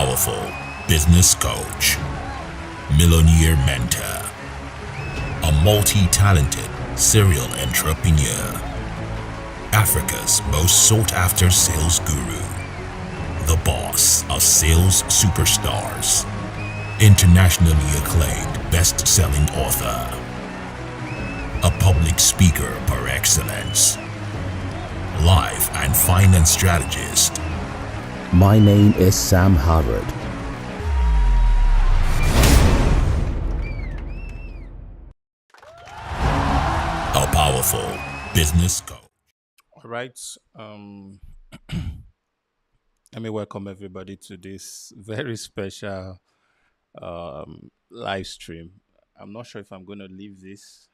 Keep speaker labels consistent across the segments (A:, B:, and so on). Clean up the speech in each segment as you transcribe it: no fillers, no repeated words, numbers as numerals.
A: powerful business coach, millionaire mentor, a multi-talented serial entrepreneur, Africa's most sought-after sales guru, the boss of sales superstars, internationally acclaimed best-selling author, a public speaker par excellence, life and finance strategist.
B: My name is Sam Harvard.
A: A powerful business coach.
C: All right. Let me welcome everybody to this very special live stream. I'm not sure if I'm going to leave this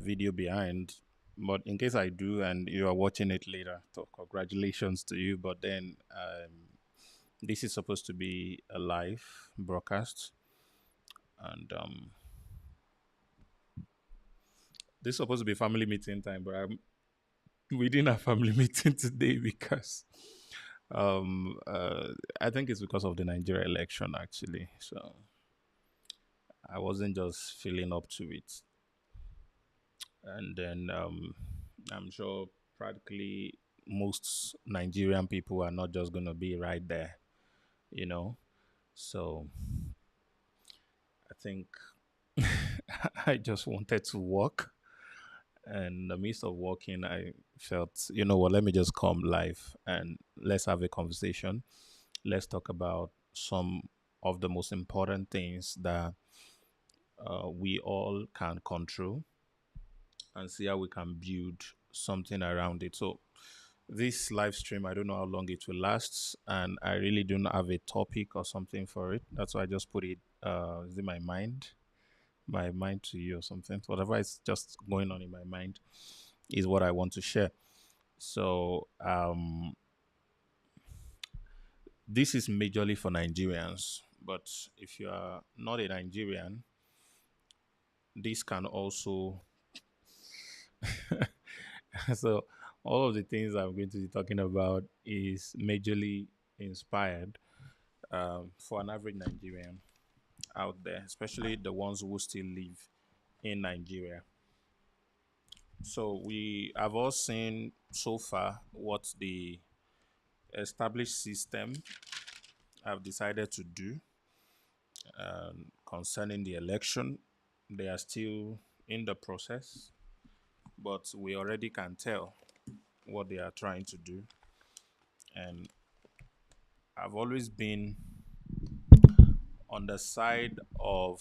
C: video behind, but in case I do and you are watching it later, so congratulations to you. But then this is supposed to be a live broadcast, and this is supposed to be family meeting time, but we didn't have family meeting today because I think it's because of the Nigeria election actually. So I wasn't just feeling up to it, and then I'm sure practically most Nigerian people are not just going to be right there, you know. So I think I just wanted to walk. And in the midst of walking, I felt, you know what, let me just come live and let's have a conversation. Let's talk about some of the most important things that we all can control and see how we can build something around it. So this live stream, I don't know how long it will last, and I really don't have a topic or something for it. That's why I just put it is in my mind to you or something. Whatever is just going on in my mind is what I want to share. So this is majorly for Nigerians, but if you are not a Nigerian, this can also so all of the things I'm going to be talking about is majorly inspired for an average Nigerian out there, especially the ones who still live in Nigeria. So we have all seen so far what the established system have decided to do concerning the election. They are still in the process, but we already can tell what they are trying to do. And I've always been on the side of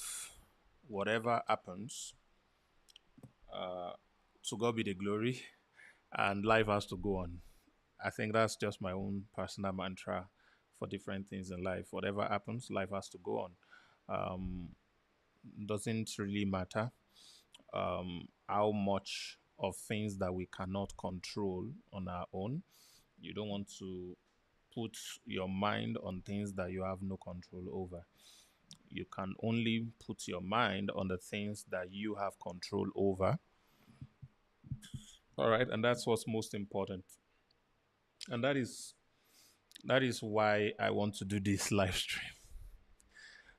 C: whatever happens, to God be the glory, and life has to go on. I think that's just my own personal mantra for different things in life. Whatever happens, life has to go on. Doesn't really matter how much of things that we cannot control on our own. You don't want to put your mind on things that you have no control over. You can only put your mind on the things that you have control over. All right, and that's what's most important. And that is why I want to do this live stream.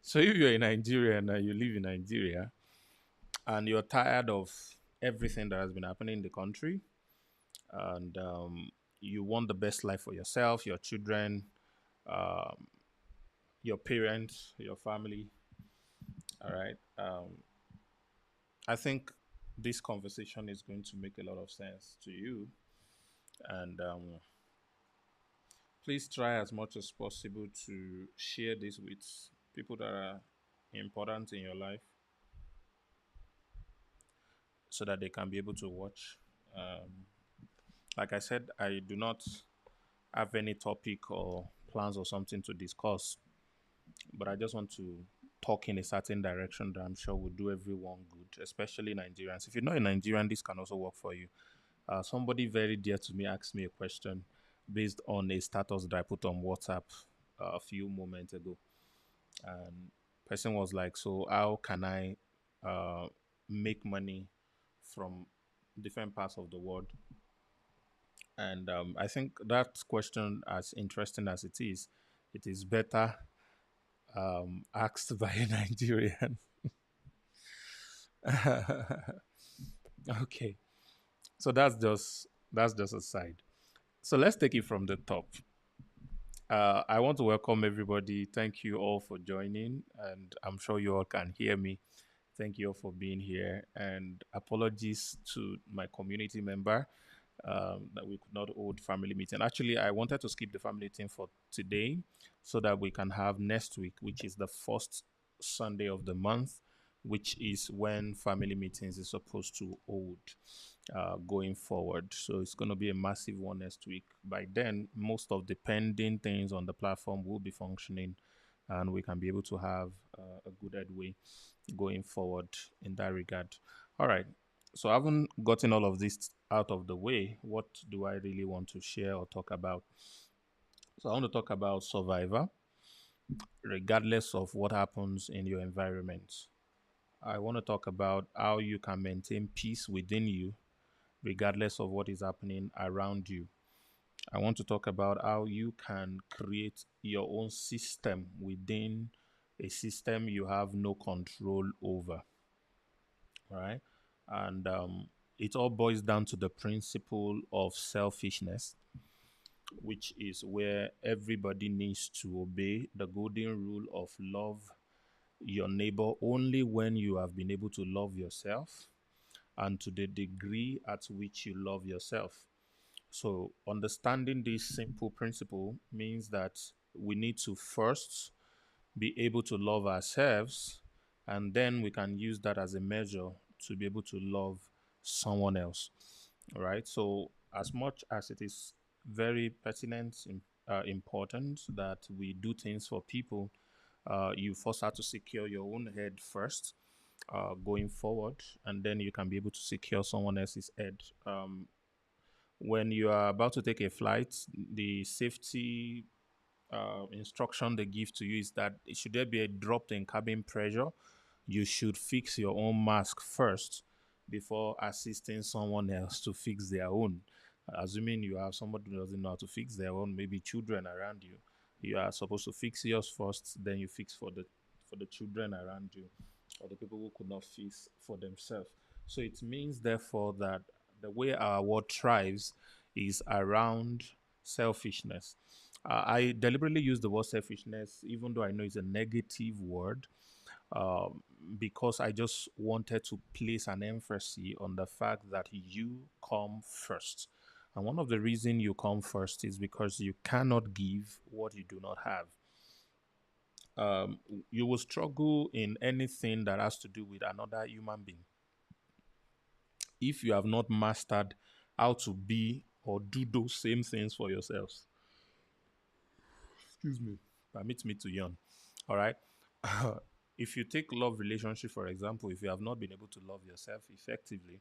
C: So if you're in Nigeria and you live in Nigeria and you're tired of everything that has been happening in the country, and you want the best life for yourself, your children, um, your parents, your family, all right, I think this conversation is going to make a lot of sense to you. And please try as much as possible to share this with people that are important in your life so that they can be able to watch. Um, like I said, I do not have any topic or plans or something to discuss, but I just want to talk in a certain direction that I'm sure will do everyone good, especially Nigerians. If you're not a Nigerian, this can also work for you. Somebody very dear to me asked me a question based on a status that I put on WhatsApp a few moments ago. And person was like, "So how can I uh, make money from different parts of the world?" And I think that question, as interesting as it is it is better asked by a Nigerian. Okay, so that's just a side. So let's take it from the top. I want to welcome everybody. Thank you all for joining, and I'm sure you all can hear me. Thank you all for being here, and apologies to my community member that we could not hold family meeting. Actually, I wanted to skip the family meeting for today so that we can have next week, which is the first Sunday of the month, which is when family meetings is supposed to hold going forward. So it's going to be a massive one next week. By then, most of the pending things on the platform will be functioning, and we can be able to have a good headway going forward in that regard. All right. So, having gotten all of this out of the way, what do I really want to share or talk about? So, I want to talk about survivor, regardless of what happens in your environment. I want to talk about how you can maintain peace within you, regardless of what is happening around you. I want to talk about how you can create your own system within a system you have no control over. Right? And it all boils down to the principle of selfishness, which is where everybody needs to obey the golden rule of love your neighbor only when you have been able to love yourself and to the degree at which you love yourself. So, understanding this simple principle means that we need to first be able to love ourselves, and then we can use that as a measure to be able to love someone else. All right. So, as much as it is very pertinent, important that we do things for people, you first have to secure your own head first. Going forward, and then you can be able to secure someone else's head. When you are about to take a flight, the safety instruction they give to you is that should there be a drop in cabin pressure, you should fix your own mask first before assisting someone else to fix their own. Assuming you have somebody who doesn't know how to fix their own, maybe children around you, you are supposed to fix yours first, then you fix for the children around you or the people who could not fix for themselves. So it means, therefore, that the way our world thrives is around selfishness. I deliberately use the word selfishness, even though I know it's a negative word, um, because I just wanted to place an emphasis on the fact that you come first. And one of the reasons you come first is because you cannot give what you do not have. Um, you will struggle in anything that has to do with another human being if you have not mastered how to be or do those same things for yourselves. Excuse me. Permit me to yawn. All right. If you take love relationship for example, if you have not been able to love yourself effectively,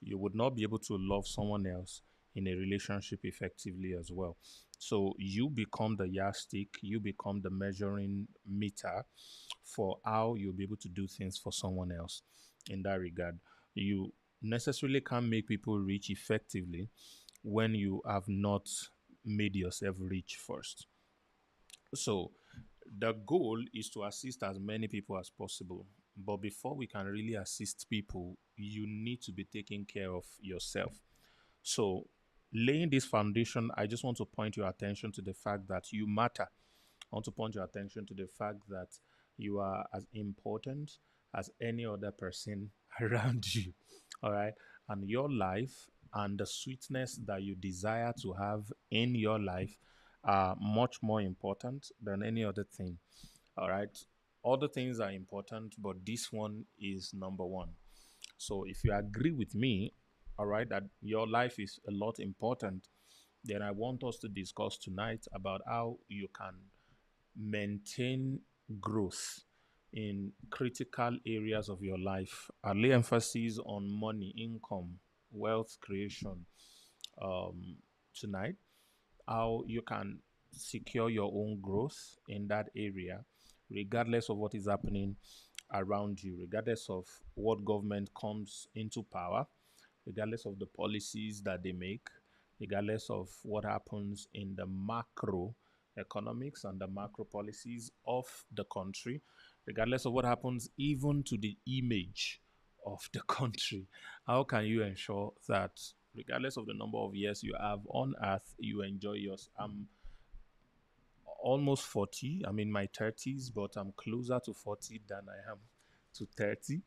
C: you would not be able to love someone else in a relationship effectively as well. So you become the yardstick, you become the measuring meter for how you'll be able to do things for someone else in that regard. You necessarily can't make people rich effectively when you have not made yourself rich first. So the goal is to assist as many people as possible. But before we can really assist people, you need to be taking care of yourself. So, laying this foundation, I just want to point your attention to the fact that you matter. I want to point your attention to the fact that you are as important as any other person around you. All right. And your life and the sweetness that you desire to have in your life are much more important than any other thing. All right. Other things are important, but this one is number one. So if you agree with me, all right, that your life is a lot important, then I want us to discuss tonight about how you can maintain growth in critical areas of your life. I lay emphasis on money, income, wealth creation tonight, how you can secure your own growth in that area, regardless of what is happening around you, regardless of what government comes into power, regardless of the policies that they make, regardless of what happens in the macro economics and the macro policies of the country, regardless of what happens, even to the image of the country. How can you ensure that, regardless of the number of years you have on earth, you enjoy yours? I'm almost 40. I'm in my 30s, but I'm closer to 40 than I am to 30.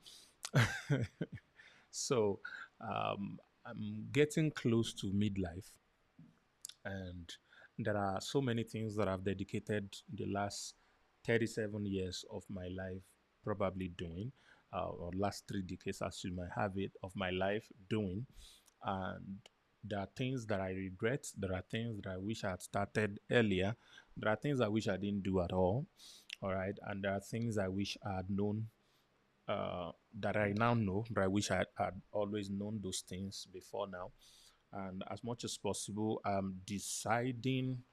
C: So I'm getting close to midlife, and there are so many things that I've dedicated the last 37 years of my life probably doing, or last 3 decades, as you might have it, of my life doing. And there are things that I regret. There are things that I wish I had started earlier. There are things I wish I didn't do at all. All right. And there are things I wish I had known, that I now know, but I wish I had always known those things before now. And as much as possible, I'm deciding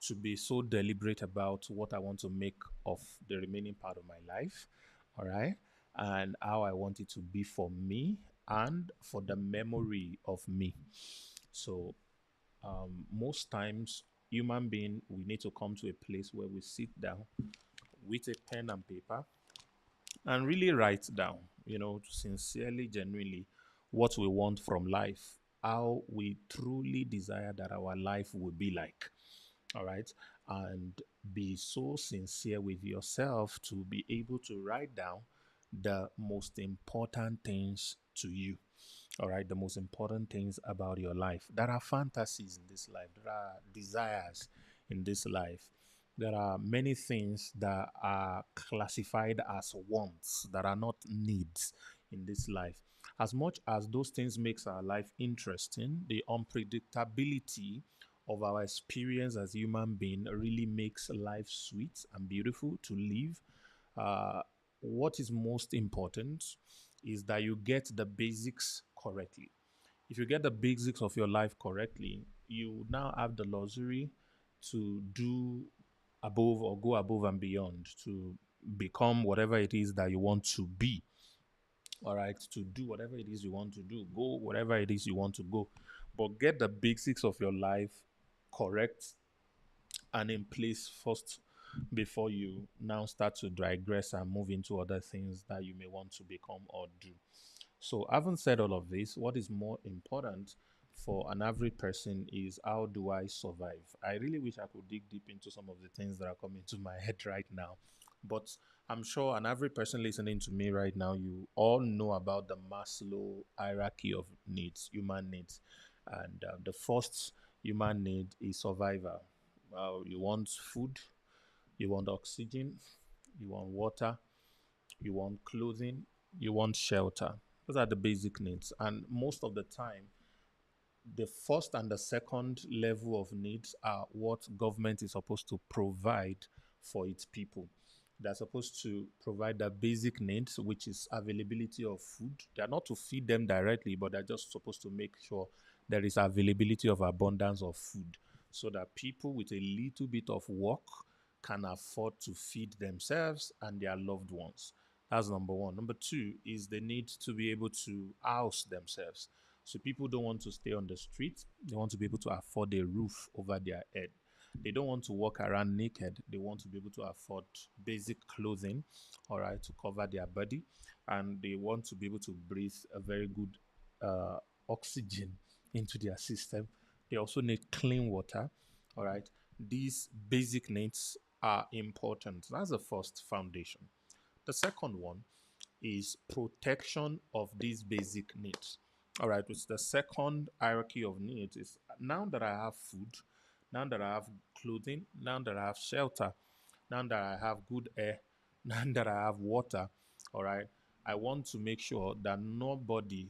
C: to be so deliberate about what I want to make of the remaining part of my life. All right. And how I want it to be for me and for the memory of me. So, most times, human being, we need to come to a place where we sit down with a pen and paper and really write down, sincerely, genuinely, what we want from life, how we truly desire that our life will be like. All right. And be so sincere with yourself to be able to write down the most important things to you. All right. The most important things about your life. There are fantasies in this life, there are desires in this life. There are many things that are classified as wants that are not needs in this life. As much as those things makes our life interesting, the unpredictability of our experience as human being really makes life sweet and beautiful to live. uh, what is most important is that you get the basics correctly. If you get the basics of your life correctly, you now have the luxury to do above or go above and beyond to become whatever it is that you want to be. All right, to do whatever it is you want to do, go whatever it is you want to go, but get the basics of your life correct and in place first before you now start to digress and move into other things that you may want to become or do. So, having said all of this, what is more important for an average person is how do I survive? I really wish I could dig deep into some of the things that are coming to my head right now. But I'm sure an average person listening to me right now, you all know about the Maslow hierarchy of needs, human needs. And the first human need is survival. You want food, you want oxygen, you want water, you want clothing, you want shelter. Those are the basic needs. And most of the time, the first and the second level of needs are what government is supposed to provide for its people. They're supposed to provide the basic needs, which is availability of food. They're not to feed them directly, but they're just supposed to make sure there is availability of abundance of food so that people with a little bit of work can afford to feed themselves and their loved ones. That's number one. Number two is the need to be able to house themselves. So people don't want to stay on the street. They want to be able to afford a roof over their head. They don't want to walk around naked. They want to be able to afford basic clothing, all right, to cover their body. And they want to be able to breathe a very good uh, oxygen into their system. They also need clean water, all right. These basic needs are important. That's the first foundation. The second one is protection of these basic needs. All right, which the second hierarchy of needs is now that I have food, now that I have clothing, now that I have shelter, now that I have good air, now that I have water, all right, I want to make sure that nobody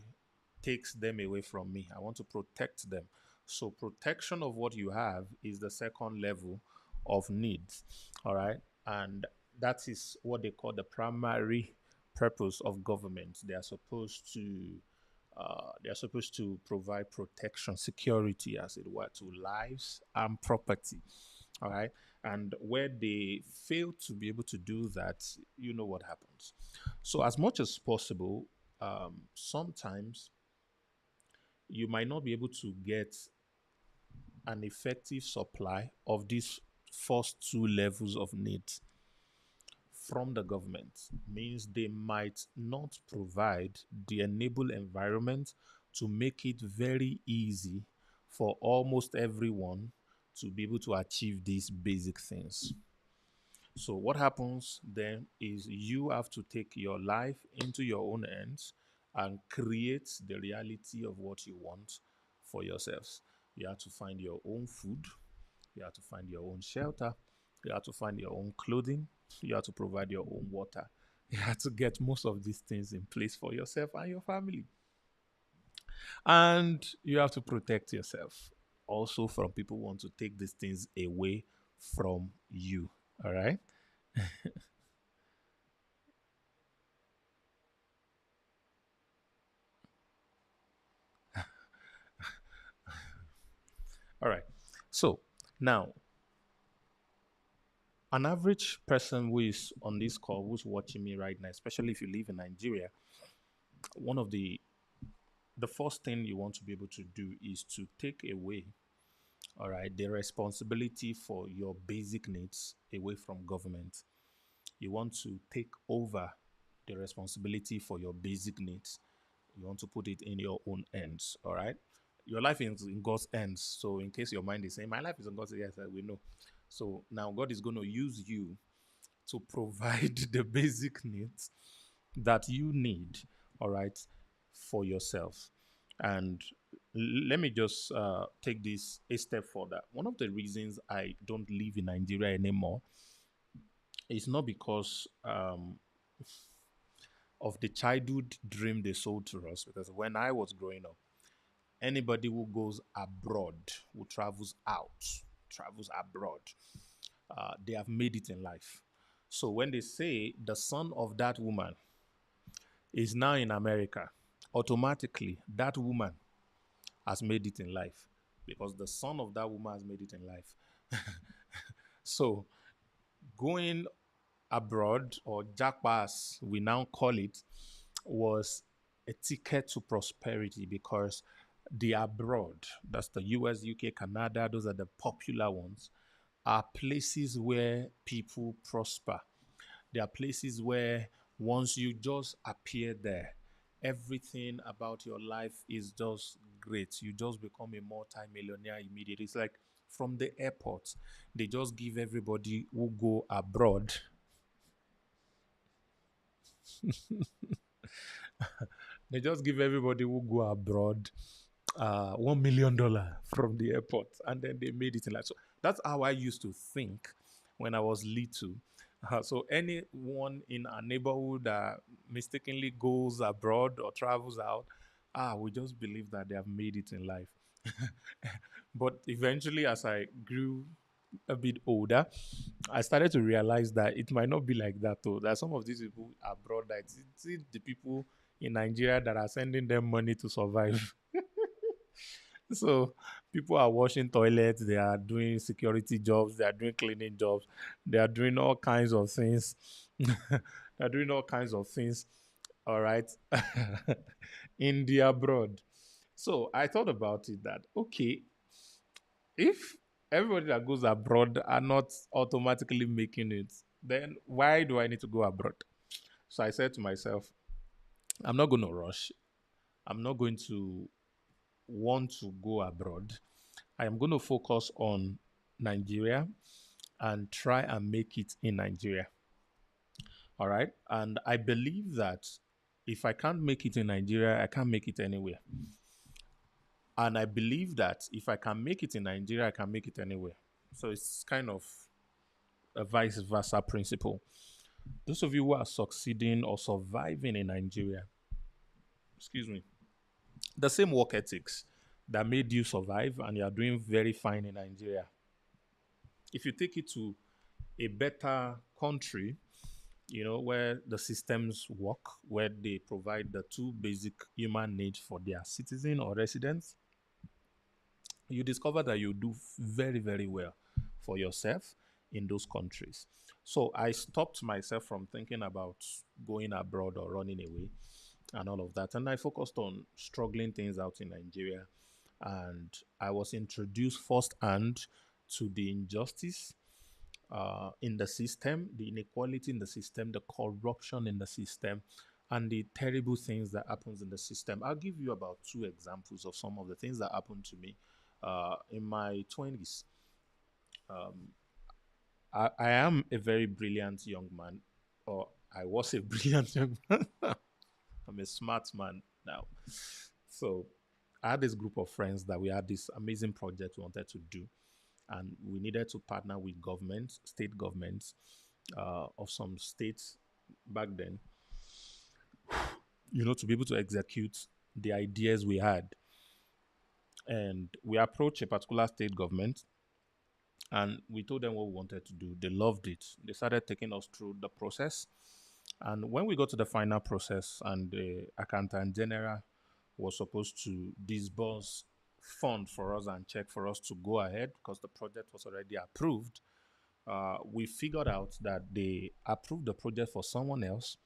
C: takes them away from me. I want to protect them. So, protection of what you have is the second level of needs. All right. And that is what they call the primary purpose of government. They are supposed to provide protection, security, as it were, to lives and property. All right. And where they fail to be able to do that, you know what happens. So, as much as possible, sometimes you might not be able to get an effective supply of these first two levels of needs from the government means they might not provide the enable environment to make it very easy for almost everyone to be able to achieve these basic things. So, what happens then is you have to take your life into your own hands and create the reality of what you want for yourselves. You have to find your own food, you have to find your own shelter, you have to find your own clothing, you have to provide your own water. You have to get most of these things in place for yourself and your family. And you have to protect yourself also from people who want to take these things away from you. All right. All right. So now, an average person who is on this call, who's watching me right now, especially if you live in Nigeria, one of the first thing you want to be able to do is to take away, all right, the responsibility for your basic needs away from government. You want to take over the responsibility for your basic needs. You want to put it in your own hands, all right? Your life is in God's hands. So, in case your mind is saying, my life is in God's hands, yes, we know. So, now God is going to use you to provide the basic needs that you need, all right, for yourself. And let me just take this a step further. One of the reasons I don't live in Nigeria anymore is not because of the childhood dream they sold to us, because when I was growing up, anybody who goes abroad, who travels abroad, they have made it in life. So when they say the son of that woman is now in America, automatically that woman has made it in life because the son of that woman has made it in life. So going abroad, or jackpass, we now call it, was a ticket to prosperity because the abroad, that's the US, UK, Canada, those are the popular ones, are places where people prosper. There are places where once you just appear there, everything about your life is just great. You just become a multi-millionaire immediately. It's like from the airport, they just give everybody who go abroad, they just give everybody who go abroad $1 million from the airport, and then they made it in life. So that's how I used to think when I was little. So anyone in our neighborhood that mistakenly goes abroad or travels out, we just believe that they have made it in life. But eventually, as I grew a bit older, I started to realize that it might not be like that. Though that some of these people abroad, that it's the people in Nigeria that are sending them money to survive. So people are washing toilets, they are doing security jobs, they are doing cleaning jobs, they are doing all kinds of things. They're doing all kinds of things, all right, in the abroad. So I thought about it that, okay, if everybody that goes abroad are not automatically making it, then why do I need to go abroad? So I said to myself, I'm not going to rush. I'm not going to want to go abroad. I am going to focus on Nigeria and try and make it in Nigeria. All right. And I believe that if I can't make it in Nigeria, I can't make it anywhere. And I believe that if I can make it in Nigeria, I can make it anywhere. So it's kind of a vice versa principle. Those of you who are succeeding or surviving in Nigeria, excuse me, the same work ethics that made you survive and you are doing very fine in Nigeria. If you take it to a better country, where the systems work, where they provide the two basic human needs for their citizen or residents, you discover that you do very, very well for yourself in those countries. So I stopped myself from thinking about going abroad or running away and all of that. And I focused on struggling things out in Nigeria. And I was introduced firsthand to the injustice. in the system, the inequality in the system, the corruption in the system, and the terrible things that happens in the system. I'll give you about two examples of some of the things that happened to me in my 20s. I am a very brilliant young man, or I was a brilliant young man. I'm a smart man now. So I had this group of friends that we had this amazing project we wanted to do, and we needed to partner with governments, state governments of some states back then, to be able to execute the ideas we had. And we approached a particular state government and we told them what we wanted to do. They loved it. They started taking us through the process. And when we got to the final process and the accountant general was supposed to disburse fund for us and check for us to go ahead because the project was already approved, we figured out that they approved the project for someone else.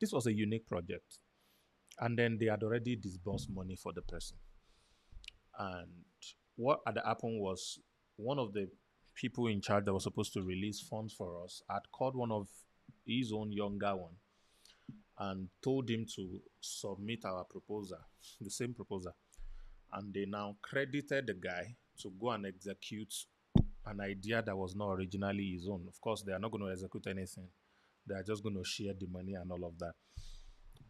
C: This was a unique project. And then they had already disbursed money for the person. And what had happened was one of the people in charge that was supposed to release funds for us had called one of his own younger one and told him to submit our proposal, the same proposal. And they now credited the guy to go and execute an idea that was not originally his own. Of course, they are not going to execute anything. They are just going to share the money and all of that.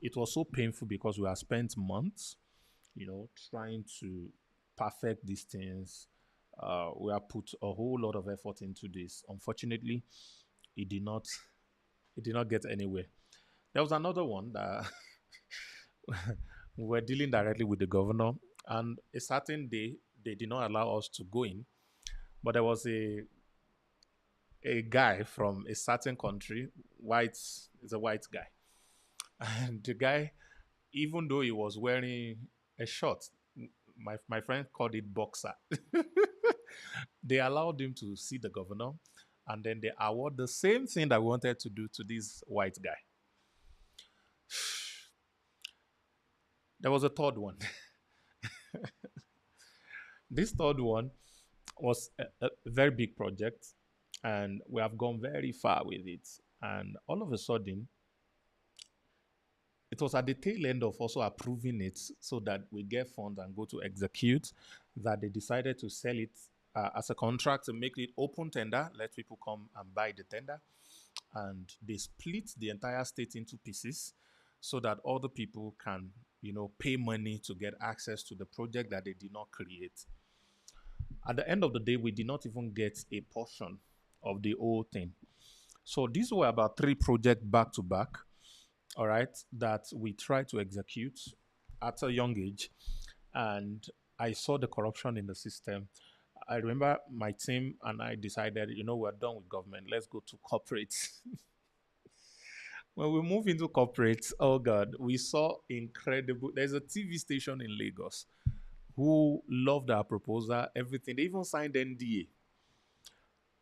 C: It was so painful because we have spent months, trying to perfect these things. We have put a whole lot of effort into this. Unfortunately, it did not. It did not get anywhere. There was another one that we were dealing directly with the governor, and a certain day they did not allow us to go in. But there was a guy from a certain country, white, is a white guy, and the guy, even though he was wearing a short, my friend called it boxer. They allowed him to see the governor, and then they award the same thing that we wanted to do to this white guy. There was a third one. This third one was a very big project, and we have gone very far with it. And all of a sudden, it was at the tail end of also approving it so that we get funds and go to execute that they decided to sell it as a contract to make it open tender, let people come and buy the tender. And they split the entire state into pieces so that other people can, pay money to get access to the project that they did not create. At the end of the day, we did not even get a portion of the whole thing. So these were about three projects back to back, all right, that we tried to execute at a young age. And I saw the corruption in the system. I remember my team and I decided, we're done with government. Let's go to corporate. When we moved into corporate, oh God, we saw incredible. There's a TV station in Lagos who loved our proposal, everything. They even signed NDA.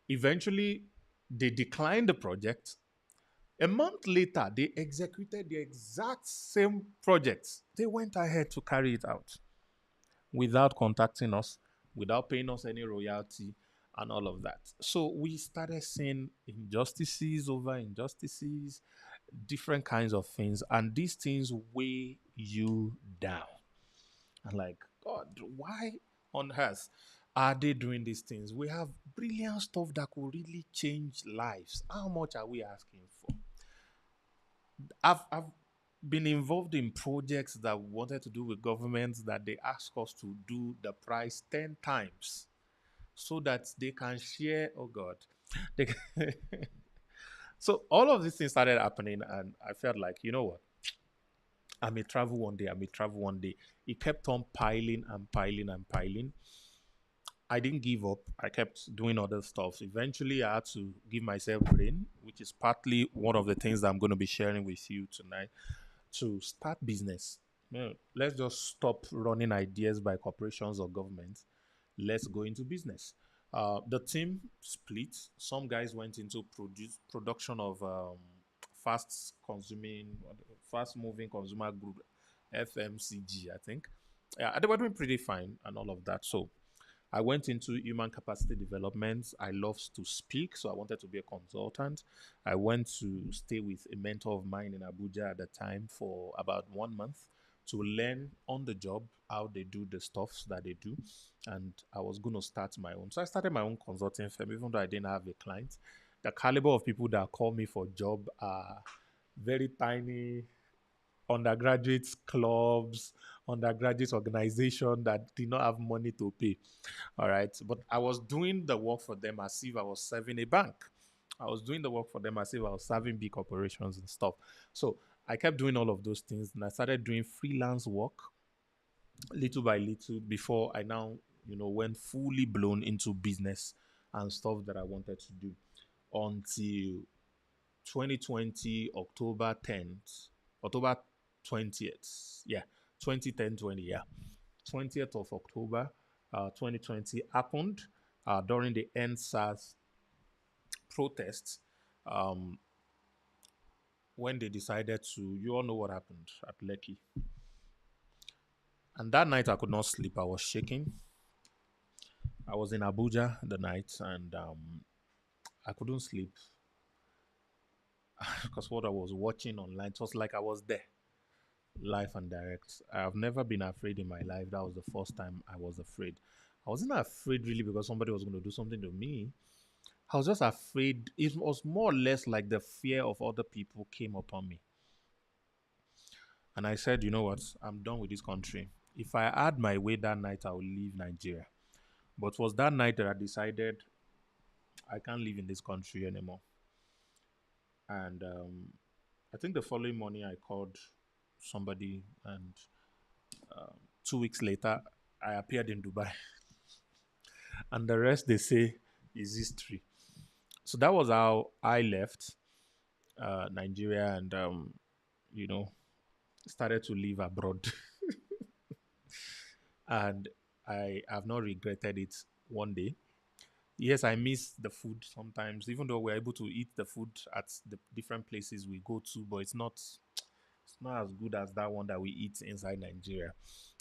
C: Eventually, they declined the project. A month later, they executed the exact same project. They went ahead to carry it out without contacting us, without paying us any royalty, and all of that. So we started seeing injustices over injustices, different kinds of things, and these things weigh you down. And like, God, why on earth are they doing these things? We have brilliant stuff that could really change lives. How much are we asking for? I've been involved in projects that wanted to do with governments that they ask us to do the price 10 times so that they can share. Oh God. They so all of these things started happening, and I felt like, you know what? I may travel one day. I may travel one day. It kept on piling and piling and piling. I didn't give up. I kept doing other stuff. Eventually, I had to give myself brain, which is partly one of the things that I'm going to be sharing with you tonight, to start business. Let's just stop running ideas by corporations or governments. Let's go into business. The team split. Some guys went into production of fast consuming, fast moving consumer group, FMCG, I think. Yeah, they were doing pretty fine and all of that. So I went into human capacity development. I love to speak, so I wanted to be a consultant. I went to stay with a mentor of mine in Abuja at the time for about 1 month to learn on the job how they do the stuffs that they do. And I was going to start my own. So I started my own consulting firm, even though I didn't have a client. The caliber of people that call me for job are very tiny undergraduate clubs, undergraduate organization that did not have money to pay. All right. But I was doing the work for them as if I was serving a bank. I was doing the work for them as if I was serving big operations and stuff. So I kept doing all of those things and I started doing freelance work little by little before I now, went fully blown into business and stuff that I wanted to do until 2020, October 10th, October 20th. Yeah, 2010, 20, yeah. 20th of October, 2020 happened during the NSAS protests um, when they decided to, you all know what happened at Lekki. And that night I could not sleep. I was shaking. I was in Abuja the night and I couldn't sleep because what I was watching online, it was like I was there, live and direct. I've never been afraid in my life. That was the first time I was afraid. I wasn't afraid really because somebody was going to do something to me. I was just afraid. It was more or less like the fear of other people came upon me. And I said, you know what? I'm done with this country. If I had my way that night, I would leave Nigeria. But it was that night that I decided I can't live in this country anymore. And I think the following morning I called somebody, and 2 weeks later I appeared in Dubai, and the rest they say is history. So that was how I left Nigeria and you know started to live abroad, and I have not regretted it one day. Yes, I miss the food sometimes, even though we're able to eat the food at the different places we go to, but it's not as good as that one that we eat inside Nigeria.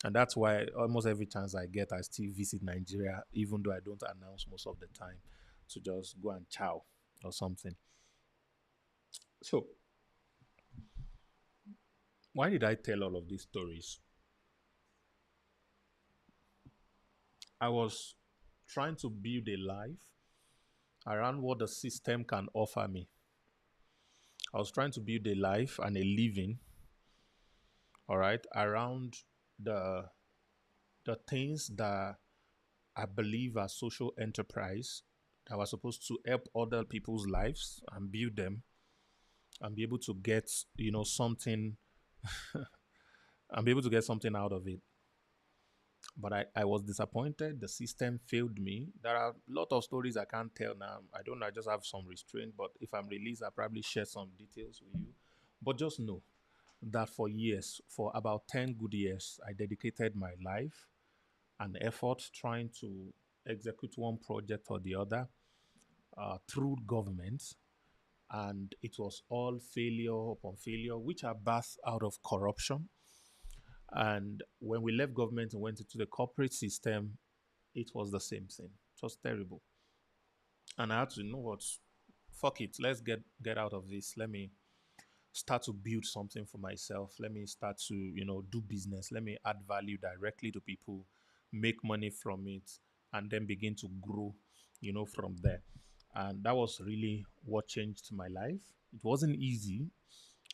C: And that's why almost every chance I get, I still visit Nigeria, even though I don't announce most of the time to just go and chow or something. So, why did I tell all of these stories? I was trying to build a life around what the system can offer me. I was trying to build a life and a living, all right, around the the things that I believe are social enterprise that was supposed to help other people's lives and build them and be able to get, something and be able to get something out of it. But I was disappointed. The system failed me. There are a lot of stories I can't tell now. I don't know. I just have some restraint. But if I'm released, I'll probably share some details with you. But just know that for years, for about 10 good years, I dedicated my life and effort trying to execute one project or the other through government, and it was all failure upon failure, which are birthed out of corruption. And when we left government and went into the corporate system, it was the same thing. It was terrible, and I had to know what, fuck it, let's get out of this. Let me start to build something for myself. Let me start to, do business. Let me add value directly to people, make money from it, and then begin to grow, from there. And that was really what changed my life. It wasn't easy,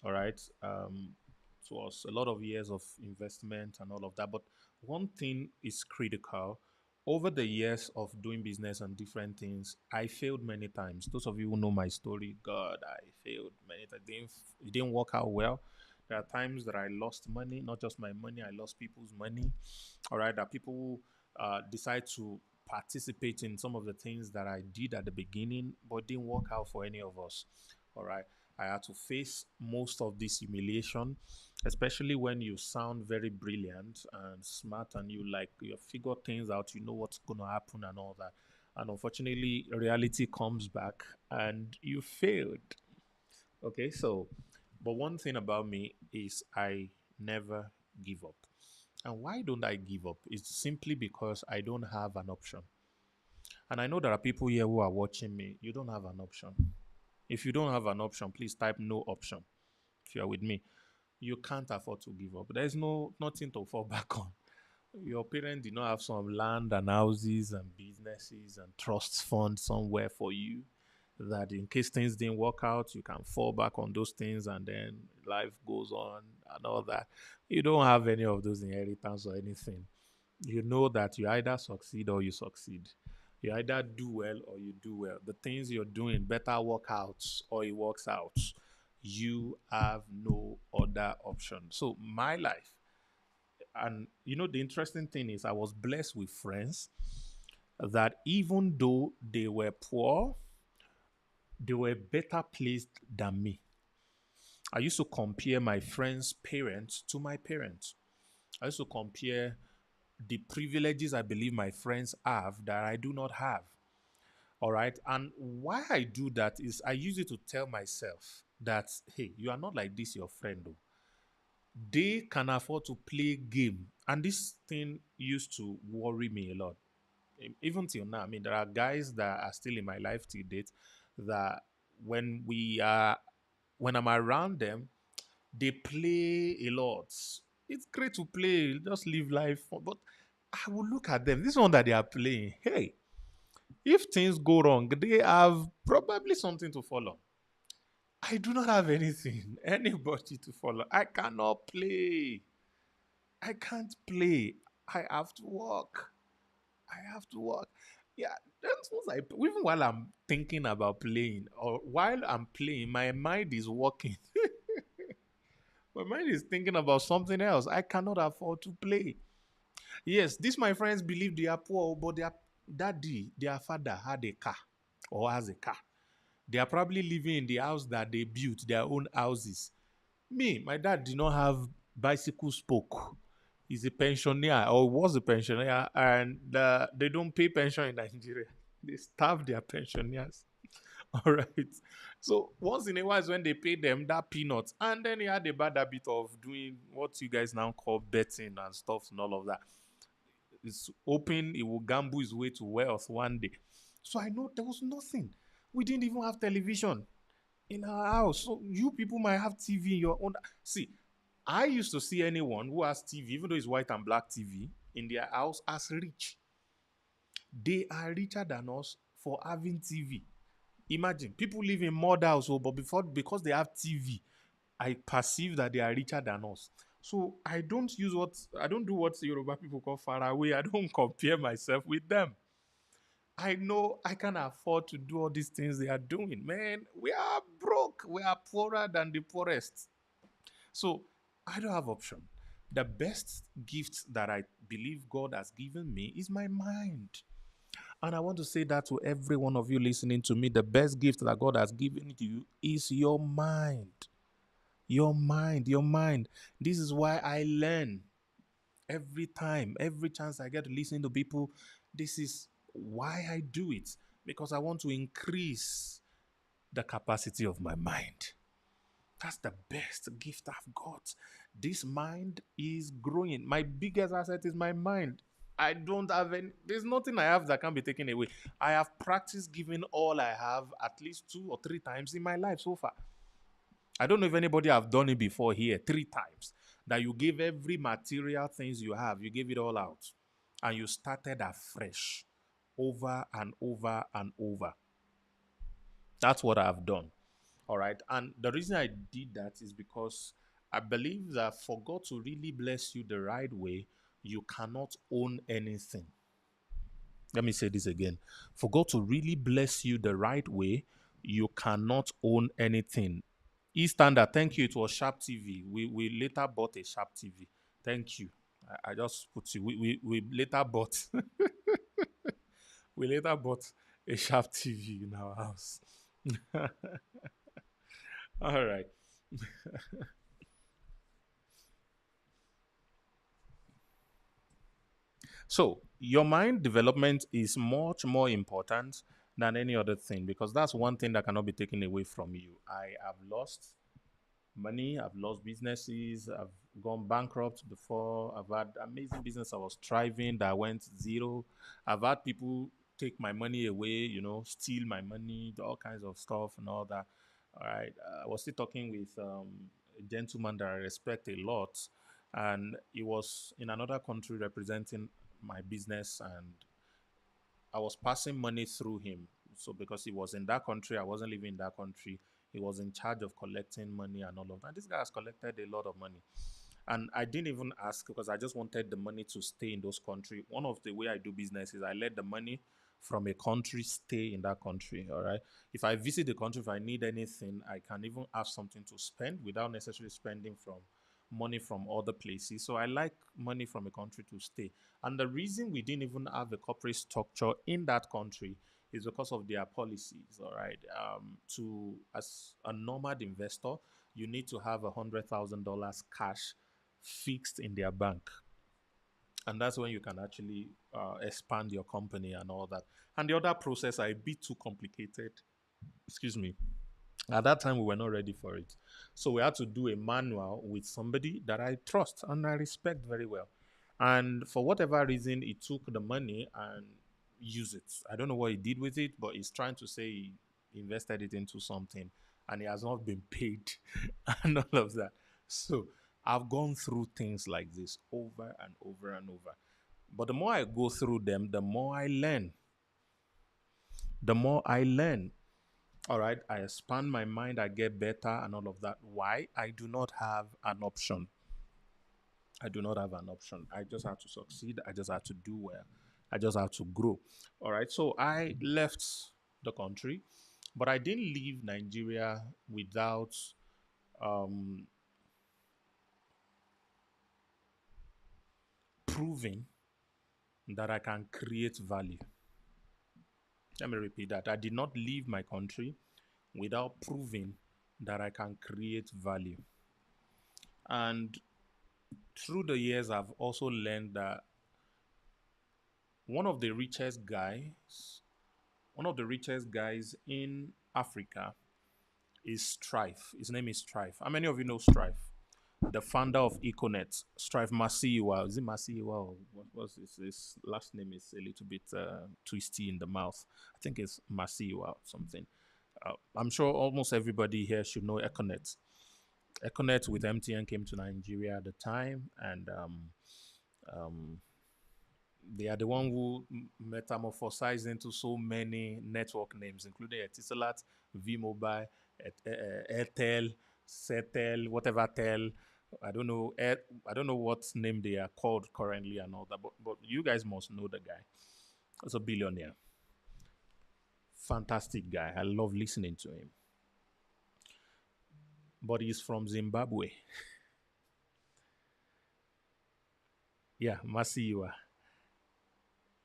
C: all right. It was a lot of years of investment and all of that. But one thing is critical. Over the years of doing business and different things, I failed many times. Those of you who know my story, God, I failed many times. It didn't work out well. There are times that I lost money, not just my money, I lost people's money. All right, that people decide to participate in some of the things that I did at the beginning, but didn't work out for any of us. All right. I had to face most of this humiliation, especially when you sound very brilliant and smart and you figure things out, you know what's going to happen and all that. And unfortunately, reality comes back and you failed. Okay, so, but one thing about me is I never give up. And why don't I give up? It's simply because I don't have an option. And I know there are people here who are watching me. You don't have an option. If you don't have an option, please type no option. If you are with me, you can't afford to give up. There's nothing to fall back on. Your parents did not have some land and houses and businesses and trust funds somewhere for you that in case things didn't work out, you can fall back on those things and then life goes on and all that. You don't have any of those inheritance or anything. You know that you either succeed or you succeed. You either do well or you do well. The things you're doing better work out or it works out. You have no other option. So my life, and the interesting thing is I was blessed with friends that even though they were poor, they were better placed than me. I used to compare my friends' parents to my parents. I used to compare the privileges I believe my friends have that I do not have. All right. And why I do that is I use it to tell myself that, hey, you are not like this, your friend, though. They can afford to play game. And this thing used to worry me a lot. Even till now, I mean, there are guys that are still in my life till date that when we are when I'm around them, they play a lot. It's great to play, just live life. But I will look at them. This one that they are playing, hey, if things go wrong, they have probably something to follow. I do not have anything, anybody to follow. I cannot play. I can't play. I have to work. I have to work. Yeah, that's what even while I'm thinking about playing or while I'm playing, my mind is working. My mind is thinking about something else. I cannot afford to play. Yes, these my friends believe they are poor, but their daddy, their father had a car or has a car. They are probably living in the house that they built, their own houses. Me, my dad did not have bicycle spoke. He's a pensioner or was a pensioner, and they don't pay pension in Nigeria. They starve their pensioners. All right. So once in a while is when they pay them that peanuts. And then he had a bad habit of doing what you guys now call betting and stuff and all of that. It's hoping he will gamble his way to wealth one day. So I know there was nothing. We didn't even have television in our house. So you people might have TV in your own. See, I used to see anyone who has TV, even though it's white and black TV, in their house as rich. They are richer than us for having TV. Imagine people live in mud household, but because they have TV, I perceive that they are richer than us. So I don't do what Yoruba people call far away. I don't compare myself with them. I know I can afford to do all these things they are doing. Man, we are broke. We are poorer than the poorest. So I don't have option. The best gift that I believe God has given me is my mind. And I want to say that to every one of you listening to me. The best gift that God has given to you is your mind. Your mind, your mind. This is why I learn every time, every chance I get to listen to people. This is why I do it, because I want to increase the capacity of my mind. That's the best gift I've got. This mind is growing. My biggest asset is my mind. I don't have any, there's nothing I have that can be taken away. I have practiced giving all I have at least 2 or 3 times in my life so far. I don't know if anybody have done it before here 3 times. That you gave every material things you have, you gave it all out. And you started afresh over and over and over. That's what I've done. All right. And the reason I did that is because I believe that for God to really bless you the right way, you cannot own anything. Let me say this again. For God to really bless you the right way, you cannot own anything. Standard, thank you. It was Sharp TV. We later bought a Sharp TV. Thank you. I just put you. We later bought we later bought a Sharp TV in our house. All right. So your mind development is much more important than any other thing, because that's one thing that cannot be taken away from you. I have lost money. I've lost businesses. I've gone bankrupt before. I've had amazing business. I was thriving that went zero. I've had people take my money away, steal my money, all kinds of stuff and all that. All right. I was still talking with a gentleman that I respect a lot, and he was in another country representing my business, and I was passing money through him. So because he was in that country, I wasn't living in that country. He was in charge of collecting money and all of that. This guy has collected a lot of money. And I didn't even ask because I just wanted the money to stay in those countries. One of the way I do business is I let the money from a country stay in that country. All right. If I visit the country, if I need anything, I can even have something to spend without necessarily spending from money from other places. So I like money from a country to stay. And the reason we didn't even have a corporate structure in that country is because of their policies. All right. To as a nomad investor, you need to have $100,000 cash fixed in their bank, and that's when you can actually expand your company and all that. And the other process are a bit too complicated. Excuse me. At that time, we were not ready for it. So we had to do a manual with somebody that I trust and I respect very well. And for whatever reason, he took the money and used it. I don't know what he did with it, but he's trying to say he invested it into something and he has not been paid and all of that. So I've gone through things like this over and over and over. But the more I go through them, the more I learn. The more I learn. All right, I expand my mind, I get better, and all of that. Why? I do not have an option. I do not have an option. I just have to succeed. I just have to do well. I just have to grow. All right, so I left the country, but I didn't leave Nigeria without um, proving that I can create value. Let me repeat that. I did not leave my country without proving that I can create value. And through the years, I've also learned that one of the richest guys, one of the richest guys in Africa is Strife. His name is Strife. How many of you know Strife? The founder of Econet, Strife Masiyiwa. Is it Masiyiwa or what was his? His last name is a little bit twisty in the mouth. I think it's Masiyiwa or something. I'm sure almost everybody here should know Econet. Econet with MTN came to Nigeria at the time, and um, they are the one who metamorphosized into so many network names, including Etisalat, V-Mobile, Airtel, Cetel, whatever Tel. I don't know what name they are called currently and all that, but you guys must know the guy. He's a billionaire. Fantastic guy. I love listening to him. But he's from Zimbabwe. Yeah, Masiwa.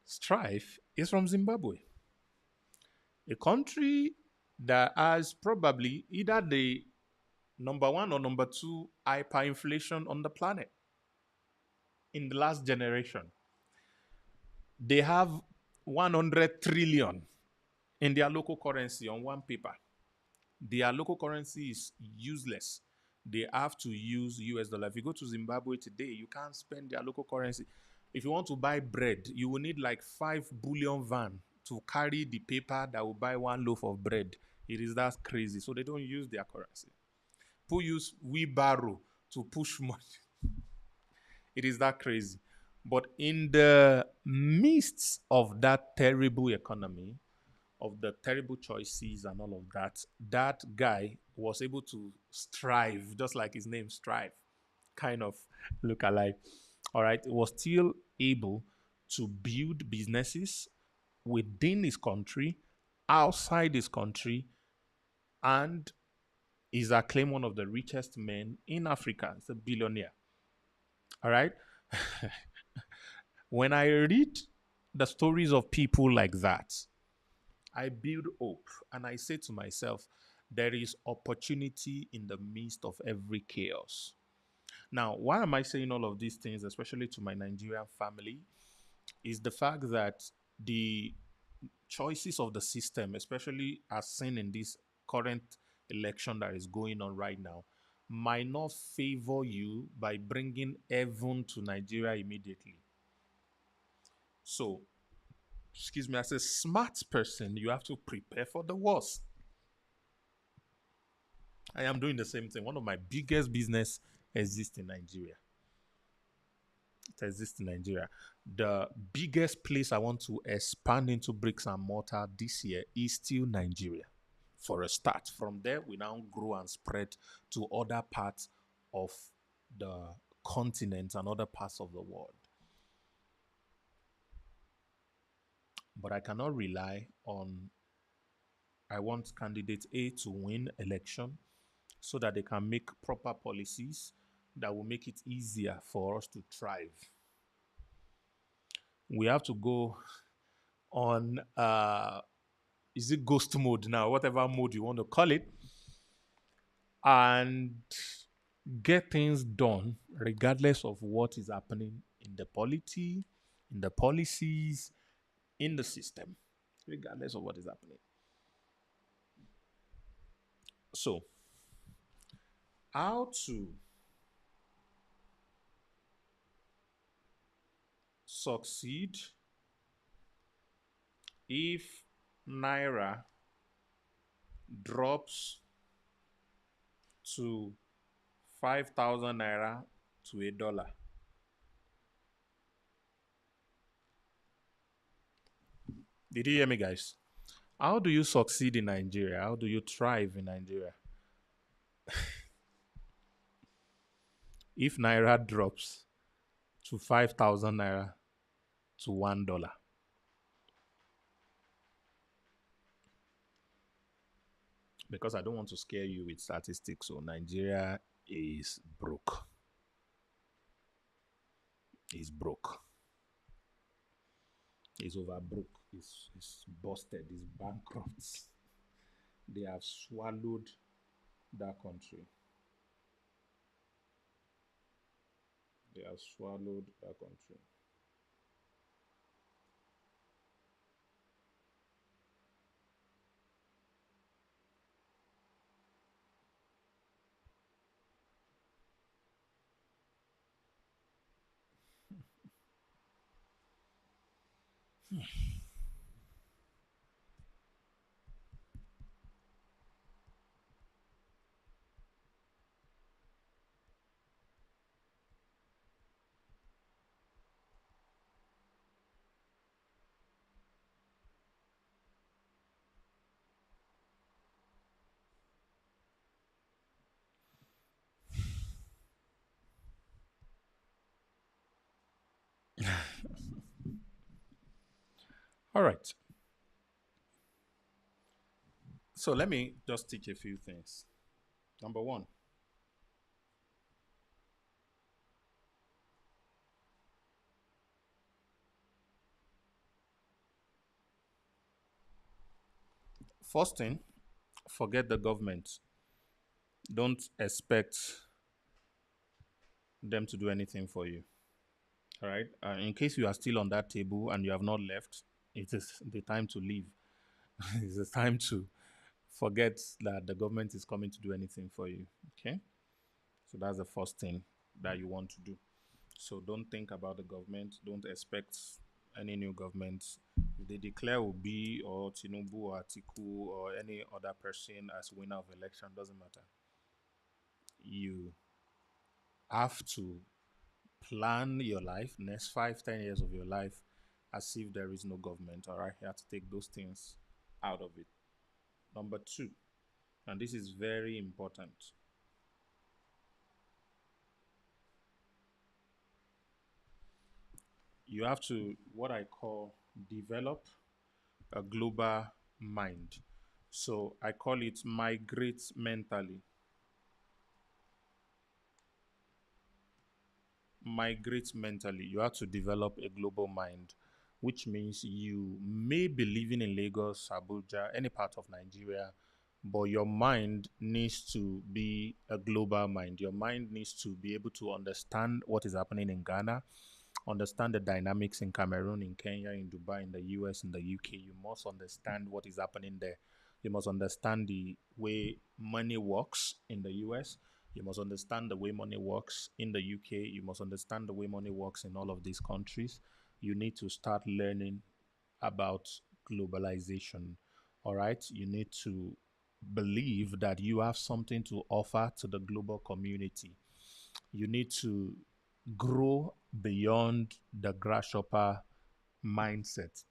C: Strife is from Zimbabwe, a country that has probably either the number one or number two hyperinflation on the planet in the last generation. They have 100 trillion in their local currency on one paper. Their local currency is useless. They have to use US dollar. If you go to Zimbabwe today, you can't spend their local currency. If you want to buy bread, you will need like 5 billion van to carry the paper that will buy one loaf of bread. It is that crazy. So they don't use their currency. People use wheelbarrow to push money. It is that crazy. But in the midst of that terrible economy, of the terrible choices and all of that, that guy was able to strive, just like his name, strive, kind of look alike. All right. He was still able to build businesses within his country, outside his country, and is acclaimed one of the richest men in Africa. He's a billionaire. All right. When I read the stories of people like that, I build hope and I say to myself, there is opportunity in the midst of every chaos. Now, why am I saying all of these things, especially to my Nigerian family, is the fact that the choices of the system, especially as seen in this current election that is going on right now, might not favor you by bringing heaven to Nigeria immediately. So, excuse me, as a smart person, you have to prepare for the worst. I am doing the same thing. One of my biggest business exists in Nigeria. It exists in Nigeria. The biggest place I want to expand into bricks and mortar this year is still Nigeria. For a start, from there we now grow and spread to other parts of the continent and other parts of the world. But I cannot rely on, I want candidate A to win election so that they can make proper policies that will make it easier for us to thrive. We have to go on, is it ghost mode now, whatever mode you want to call it, and get things done regardless of what is happening in the polity, in the policies, in the system, regardless of what is happening. So, how to succeed if Naira drops to 5,000 Naira to a dollar? Did you hear me, guys? How do you succeed in Nigeria? How do you thrive in Nigeria if Naira drops to 5,000 Naira to $1? Because I don't want to scare you with statistics. So Nigeria is broke. Is broke. Is over broke. Is busted. Is bankrupt. They have swallowed that country. They have swallowed that country. All right. So let me just teach a few things. Number one, first thing, forget the government. Don't expect them to do anything for you. All right. In case you are still on that table and you have not left, it is the time to leave. It's the time to forget that the government is coming to do anything for you. Okay. So that's the first thing that you want to do. So don't think about the government. Don't expect any new government. If they declare Obi or Tinubu or Atiku or any other person as winner of election, doesn't matter. You have to plan your life, next 5, 10 years of your life, as if there is no government. All right, you have to take those things out of it. Number two, and this is very important, you have to, what I call, develop a global mind. So I call it migrate mentally. Migrate mentally. You have to develop a global mind, which means you may be living in Lagos, Abuja, any part of Nigeria, but your mind needs to be a global mind. Your mind needs to be able to understand what is happening in Ghana, understand the dynamics in Cameroon, in Kenya, in Dubai, in the US, in the UK. You must understand what is happening there. You must understand the way money works in the US. You must understand the way money works in the UK. You must understand the way money works in all of these countries. You need to start learning about globalization. All right. You need to believe that you have something to offer to the global community. You need to grow beyond the grasshopper mindset.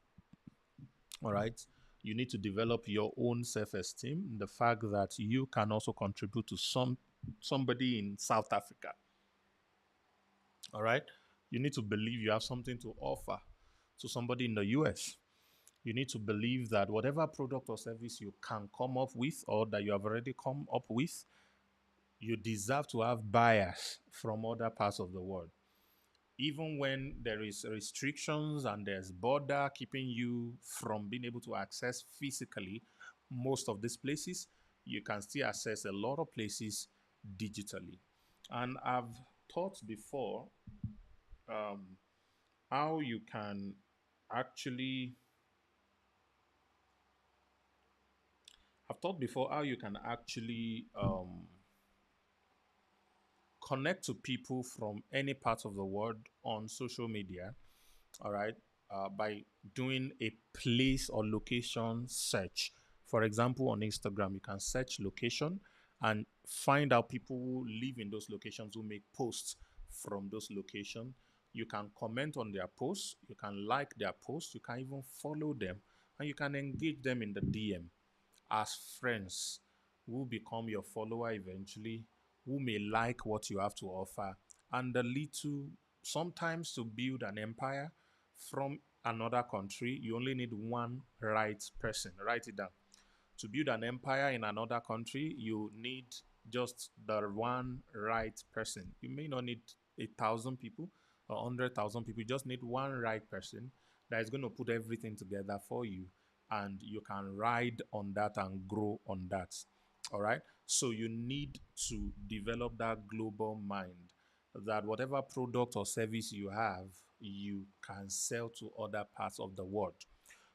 C: All right. You need to develop your own self-esteem, the fact that you can also contribute to somebody in South Africa. All right. You need to believe you have something to offer to somebody in the US. You need to believe that whatever product or service you can come up with or that you have already come up with, you deserve to have buyers from other parts of the world. Even when there is restrictions and there's border keeping you from being able to access physically most of these places, you can still access a lot of places digitally. And I've taught before how you can actually I've taught before how you can actually connect to people from any part of the world on social media, all right, by doing a place or location search. For example, on Instagram, you can search location and find out people who live in those locations who make posts from those locations. You can comment on their posts, you can like their posts, you can even follow them, and you can engage them in the DM as friends who become your follower eventually, who may like what you have to offer, and the lead to sometimes to build an empire from another country. You only need one right person. Write it down. To build an empire in another country, you need just the one right person. You may not need 1,000 people or 100,000 people. You just need one right person that is going to put everything together for you, and you can ride on that and grow on that. All right. So you need to develop that global mind that whatever product or service you have, you can sell to other parts of the world.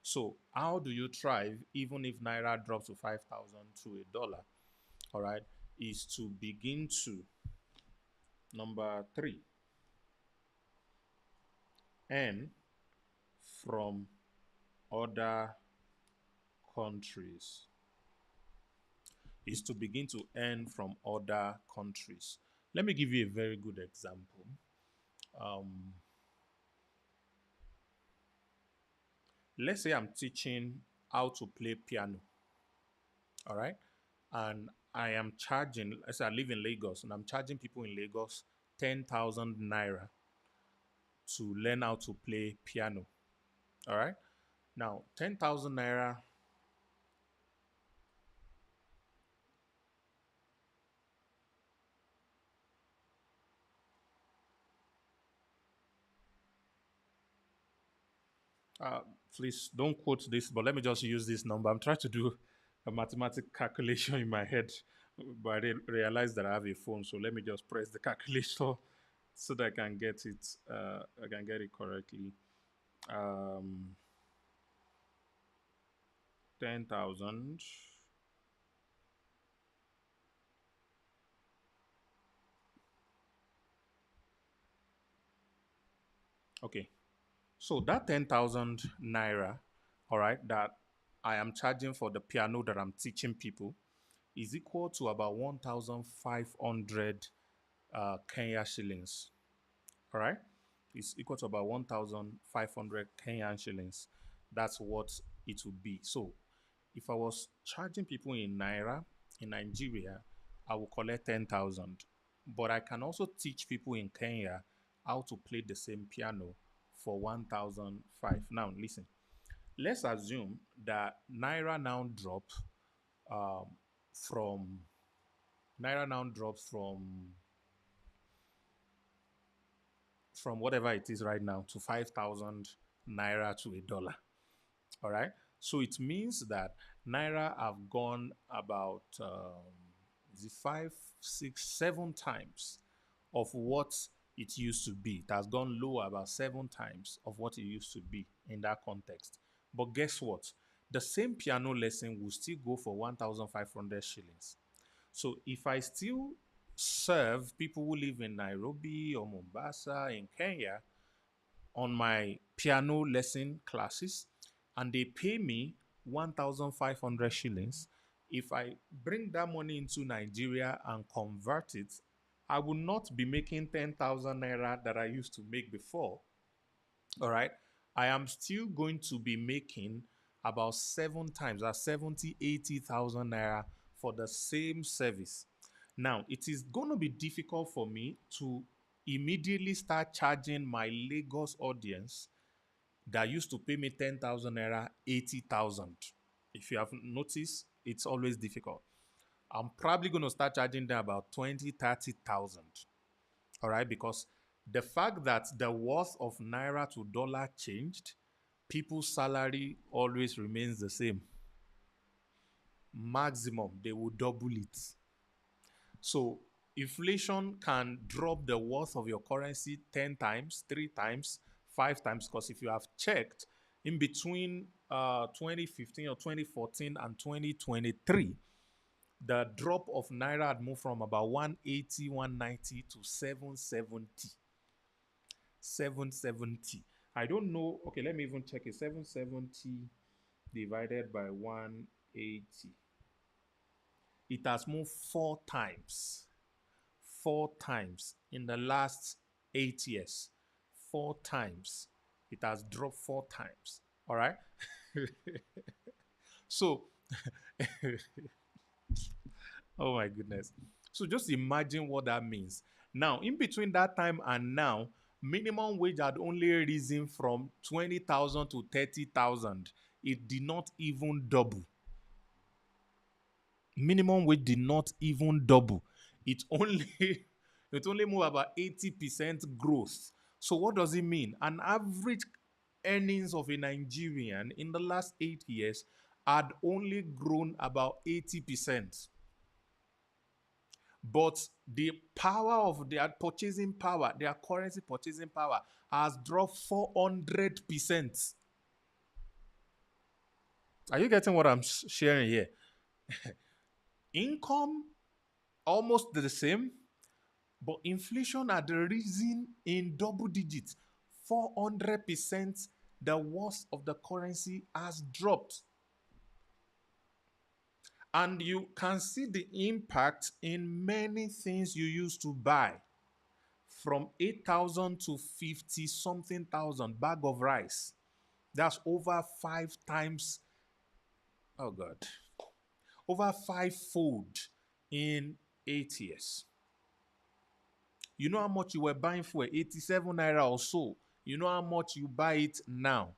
C: So, how do you thrive even if Naira drops to 5,000 to a dollar? All right, is to begin to, number three, earn from other countries. Is to begin to earn from other countries. Let me give you a very good example. Um, let's say I'm teaching how to play piano. All right. And I am charging, as I live in Lagos, and I'm charging people in Lagos 10,000 naira to learn how to play piano. All right. Now, 10,000 naira. Uh, please don't quote this, but let me just use this number. I'm trying to do a mathematical calculation in my head, but I didn't realize that I have a phone. So let me just press the calculator so that I can get it. I can get it correctly. Um, 10,000. Okay. So that 10,000 naira, all right, that I am charging for the piano that I'm teaching people is equal to about 1,500 Kenya shillings. All right. It's equal to about 1,500 Kenyan shillings. That's what it would be. So if I was charging people in Naira in Nigeria, I will collect 10,000. But I can also teach people in Kenya how to play the same piano for 1,005. Now, listen, let's assume that um, from Naira now drops from whatever it is right now to 5,000 Naira to a dollar. All right. So it means that Naira have gone about is it 5, 6, 7 times of what it used to be. It has gone lower about 7 times of what it used to be in that context. But guess what? The same piano lesson will still go for 1,500 shillings. So if I still serve people who live in Nairobi or Mombasa in Kenya on my piano lesson classes, and they pay me 1,500 shillings. If I bring that money into Nigeria and convert it, I will not be making 10,000 naira that I used to make before. All right. I am still going to be making about seven times, that's 70, 80,000 naira for the same service. Now, it is going to be difficult for me to immediately start charging my Lagos audience that used to pay me 10,000 naira, 80,000. If you have noticed, it's always difficult. I'm probably going to start charging them about 20, 30,000. All right, because the fact that the worth of naira to dollar changed, people's salary always remains the same. Maximum, they will double it. So inflation can drop the worth of your currency 10 times, 3 times, 5 times. Because if you have checked in between 2015 or 2014 and 2023, the drop of naira had moved from about 180, 190 to 770. 770. I don't know. Okay, let me even check it. 770 divided by 180. It has moved 4 times. 4 times in the last 8 years. 4 times. It has dropped 4 times. All right. So, oh my goodness. So just imagine what that means. Now, in between that time and now, minimum wage had only risen from 20,000 to 30,000. It did not even double. Minimum wage did not even double. It only it only moved about 80% growth. So what does it mean? An average earnings of a Nigerian in the last 8 years had only grown about 80%. But the power of their purchasing power, their currency purchasing power, has dropped 400%. Are you getting what I'm sharing here? Income almost the same, but inflation had risen in double digits. 400%, the worth of the currency has dropped. And you can see the impact in many things you used to buy. From 8,000 to 50 something thousand bag of rice. That's over 5 times, oh God, over five-fold in 8 years. You know how much you were buying for 87 naira or so. You know how much you buy it now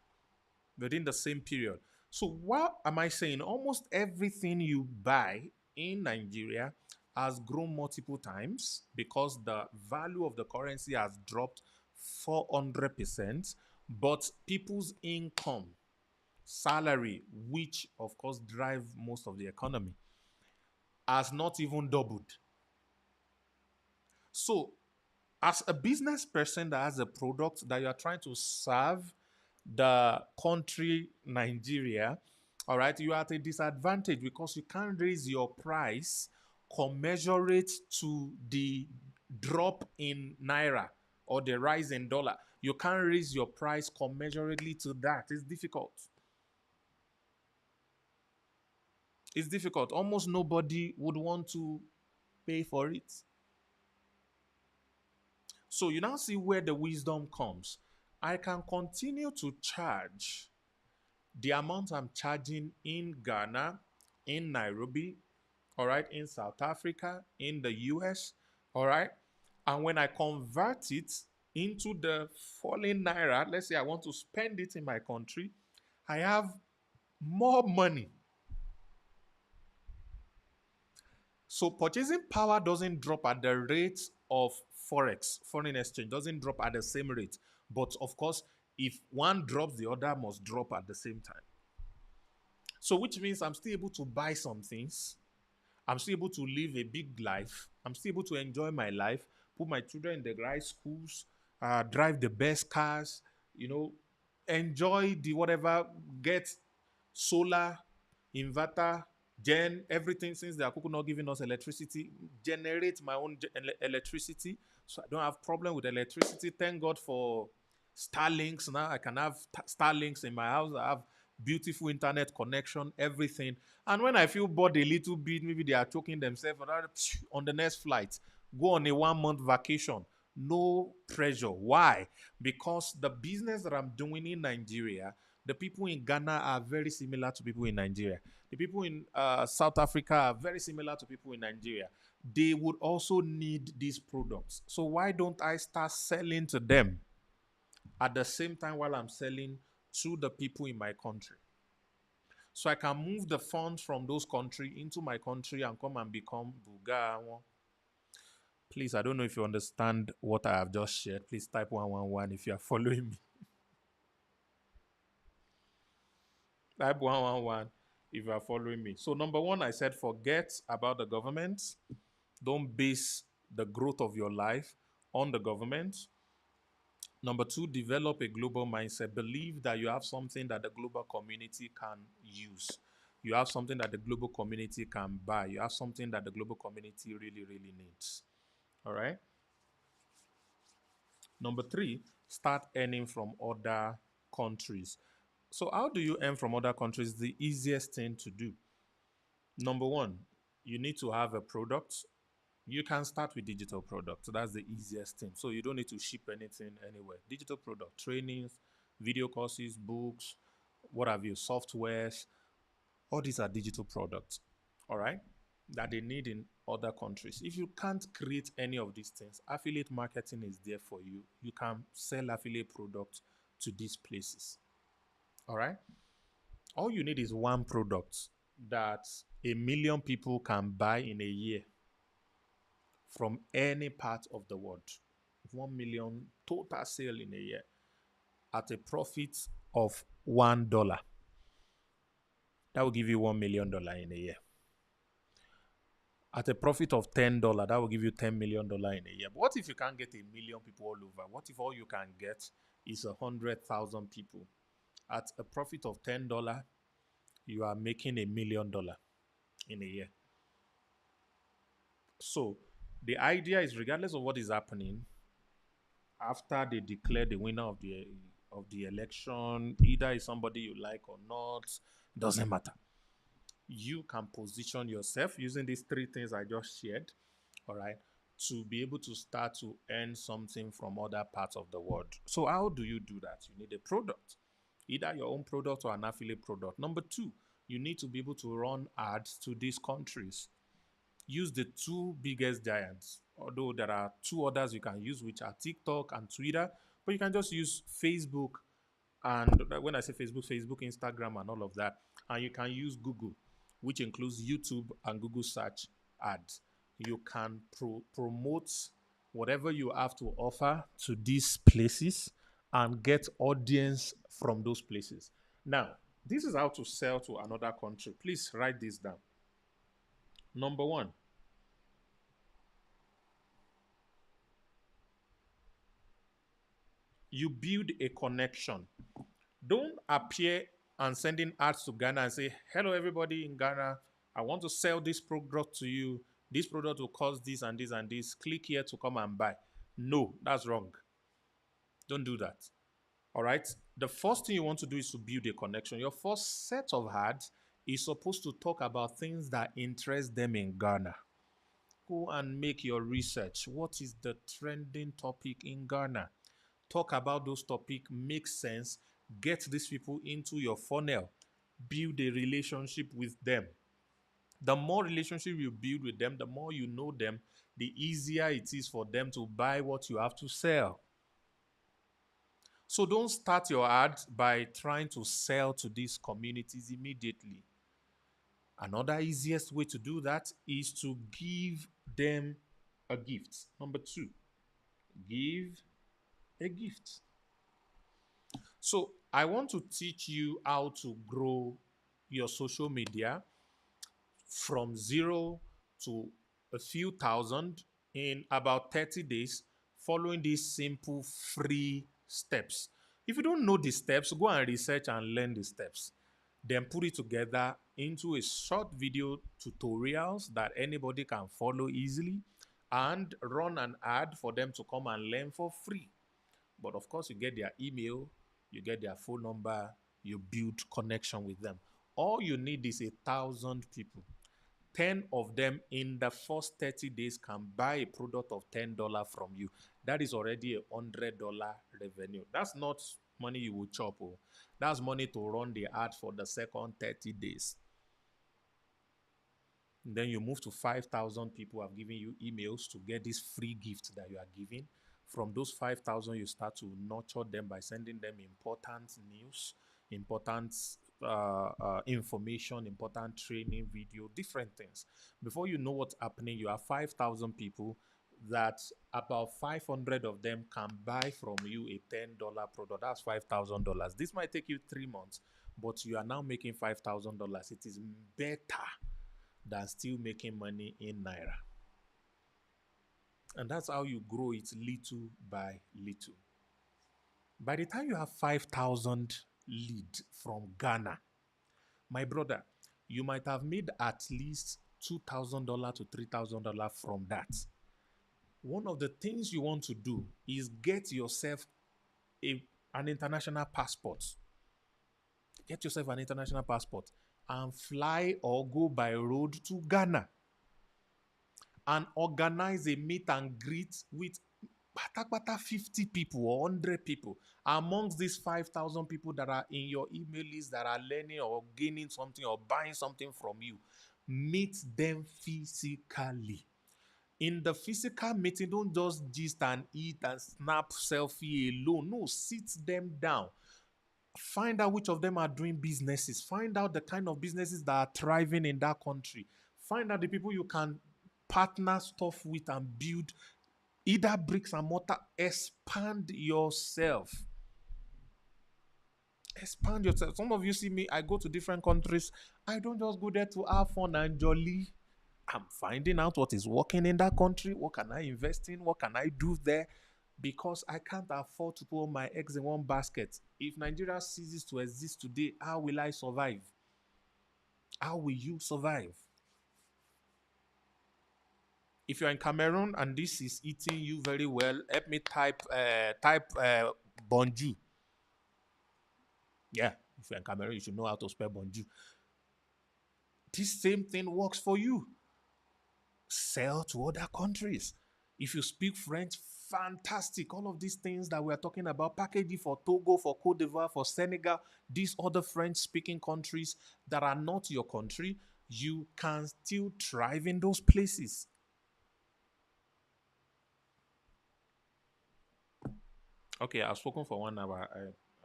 C: within the same period. So what am I saying? Almost everything you buy in Nigeria has grown multiple times because the value of the currency has dropped 400%, but people's income, salary, which of course drive most of the economy, has not even doubled. So as a business person that has a product that you are trying to serve the country Nigeria, all right, you are at a disadvantage because you can't raise your price commensurate to the drop in naira or the rise in dollar. You can't raise your price commensurately to that. It's difficult. It's difficult. Almost nobody would want to pay for it. So you now see where the wisdom comes. I can continue to charge the amount I'm charging in Ghana, in Nairobi, all right, in South Africa, in the US, all right. And when I convert it into the falling naira, let's say I want to spend it in my country, I have more money. So purchasing power doesn't drop at the rate of forex, foreign exchange, doesn't drop at the same rate. But of course, if one drops, the other must drop at the same time. So which means I'm still able to buy some things. I'm still able to live a big life. I'm still able to enjoy my life, put my children in the right schools, drive the best cars, enjoy the whatever, get solar, inverter, Gen everything, since they are not giving us electricity, generate my own electricity, so I don't have problem with electricity. Thank God for Starlinks. Now I can have Starlinks in my house. I have beautiful internet connection, everything. And when I feel bored a little bit, maybe they are choking themselves on the next flight, go on a 1 month vacation. No pressure. Why? Because the business that I'm doing in Nigeria, the people in Ghana are very similar to people in Nigeria. The people in South Africa are very similar to people in Nigeria. They would also need these products. So why don't I start selling to them at the same time while I'm selling to the people in my country? So I can move the funds from those countries into my country and come and become Buga. Please, I don't know if you understand what I have just shared. Please type 111 if you are following me. Type 111 if you are following me. So, number one, I said forget about the government. Don't base the growth of your life on the government. Number two, develop a global mindset. Believe that you have something that the global community can use. You have something that the global community can buy. You have something that the global community really, really needs. All right. Number three, start earning from other countries. So, how do you earn from other countries? The easiest thing to do. Number one, you need to have a product. You can start with digital products. That's the easiest thing. So you don't need to ship anything anywhere. Digital product, trainings, video courses, books, what have you, softwares. All these are digital products, all right, that they need in other countries. If you can't create any of these things, affiliate marketing is there for you. You can sell affiliate products to these places, all right? All you need is one product that 1 million people can buy in a year from any part of the world. 1 million total sale in a year at a profit of $1. That will give you $1 million in a year. At a profit of $10, that will give you $10 million in a year. But what if you can't get 1 million people all over? What if all you can get is 100,000 people? At a profit of $10, you are making $1 million in a year. So the idea is, regardless of what is happening, after they declare the winner of the election, either is somebody you like or not, doesn't matter. You can position yourself using these three things I just shared, all right, to be able to start to earn something from other parts of the world. So how do you do that? You need a product, either your own product or an affiliate product. Number two, you need to be able to run ads to these countries. Use the two biggest giants, although there are two others you can use, which are TikTok and Twitter, but you can just use Facebook. And when I say Facebook, Facebook, Instagram, and all of that. And you can use Google, which includes YouTube and Google search ads. You can promote whatever you have to offer to these places and get audience from those places. Now, this is how to sell to another country. Please write this down. Number one, you build a connection. Don't appear and sending ads to Ghana and say, hello, everybody in Ghana. I want to sell this product to you. This product will cost this and this and this. Click here to come and buy. No, that's wrong. Don't do that. All right. The first thing you want to do is to build a connection. Your first set of ads is supposed to talk about things that interest them in Ghana. Go and make your research. What is the trending topic in Ghana? Talk about those topics, make sense, get these people into your funnel, build a relationship with them. The more relationship you build with them, the more you know them, the easier it is for them to buy what you have to sell. So don't start your ad by trying to sell to these communities immediately. Another easiest way to do that is to give them a gift. Number two, give a gift. So I want to teach you how to grow your social media from zero to a few thousand in about 30 days following these simple free steps. If you don't know the steps, go and research and learn the steps. then put it together into a short video tutorials that anybody can follow easily, and run an ad for them to come and learn for free. But of course, you get their email, you get their phone number, you build connection with them. All you need is 1,000 people. 10 of them in the first 30 days can buy a product of $10 from you. That is already $100 revenue. That's not money you will chop. Oh. That's money to run the ad for the second 30 days. Then you move to 5,000 people have given you emails to get this free gift that you are giving. From those 5,000, you start to nurture them by sending them important news, important information, important training video, different things. Before you know what's happening, you have 5,000 people that about 500 of them can buy from you a $10 product. That's $5,000. This might take you 3 months, but you are now making $5,000. It is better than still making money in naira. And that's how you grow it little by little. By the time you have 5,000 lead from Ghana, my brother, you might have made at least $2,000 to $3,000 from that. One of the things you want to do is get yourself an international passport. Get yourself an international passport and fly or go by road to Ghana and organize a meet and greet with 50 people or 100 people amongst these 5,000 people that are in your email list that are learning or gaining something or buying something from you. Meet them physically. In the physical meeting, don't just gist and eat and snap selfie alone. No, sit them down. Find out which of them are doing businesses. Find out the kind of businesses that are thriving in that country. Find out the people you can partner stuff with and build either bricks and mortar. Expand yourself. Expand yourself. Some of you see me, I go to different countries. I don't just go there to have fun and jolly. I'm finding out what is working in that country. What can I invest in? What can I do there? Because I can't afford to put all my eggs in one basket. If Nigeria ceases to exist today, how will I survive? How will you survive? If you're in Cameroon and this is eating you very well, help me type bonjour. Yeah, if you're in Cameroon, you should know how to spell bonjour. This same thing works for you. Sell to other countries. If you speak French, fantastic. All of these things that we are talking about, packaging for Togo, for Cote d'Ivoire, for Senegal, these other French speaking countries that are not your country, you can still thrive in those places. Okay, I've spoken for 1 hour.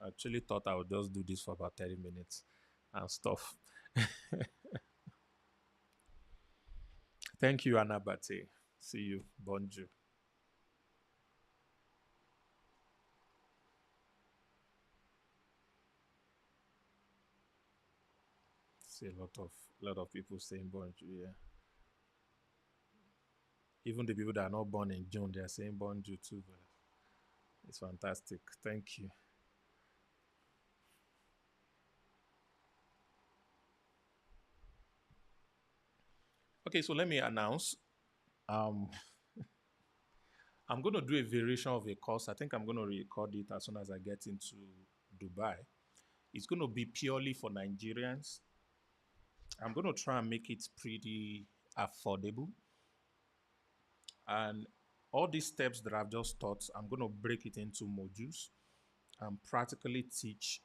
C: I actually thought I would just do this for about 30 minutes and stuff. Thank you, Anabate. See you. Bonjour. See a lot of people saying bonjour. Yeah. Even the people that are not born in June, they are saying bonjour too. But it's fantastic. Thank you. Okay, so let me announce. Um, I'm going to do a variation of a course. I think I'm going to record it as soon as I get into Dubai. It's going to be purely for Nigerians. I'm going to try and make it pretty affordable. And all these steps that I've just taught, I'm going to break it into modules and practically teach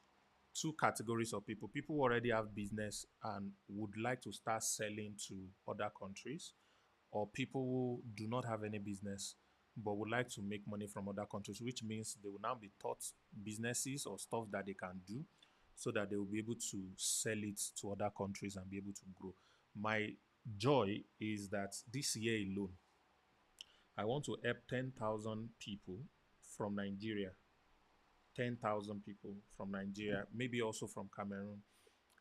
C: two categories of people. People who already have business and would like to start selling to other countries, or people who do not have any business but would like to make money from other countries, which means they will now be taught businesses or stuff that they can do so that they will be able to sell it to other countries and be able to grow. My joy is that this year alone, I want to help 10,000 people from Nigeria, 10,000 people from Nigeria, maybe also from Cameroon,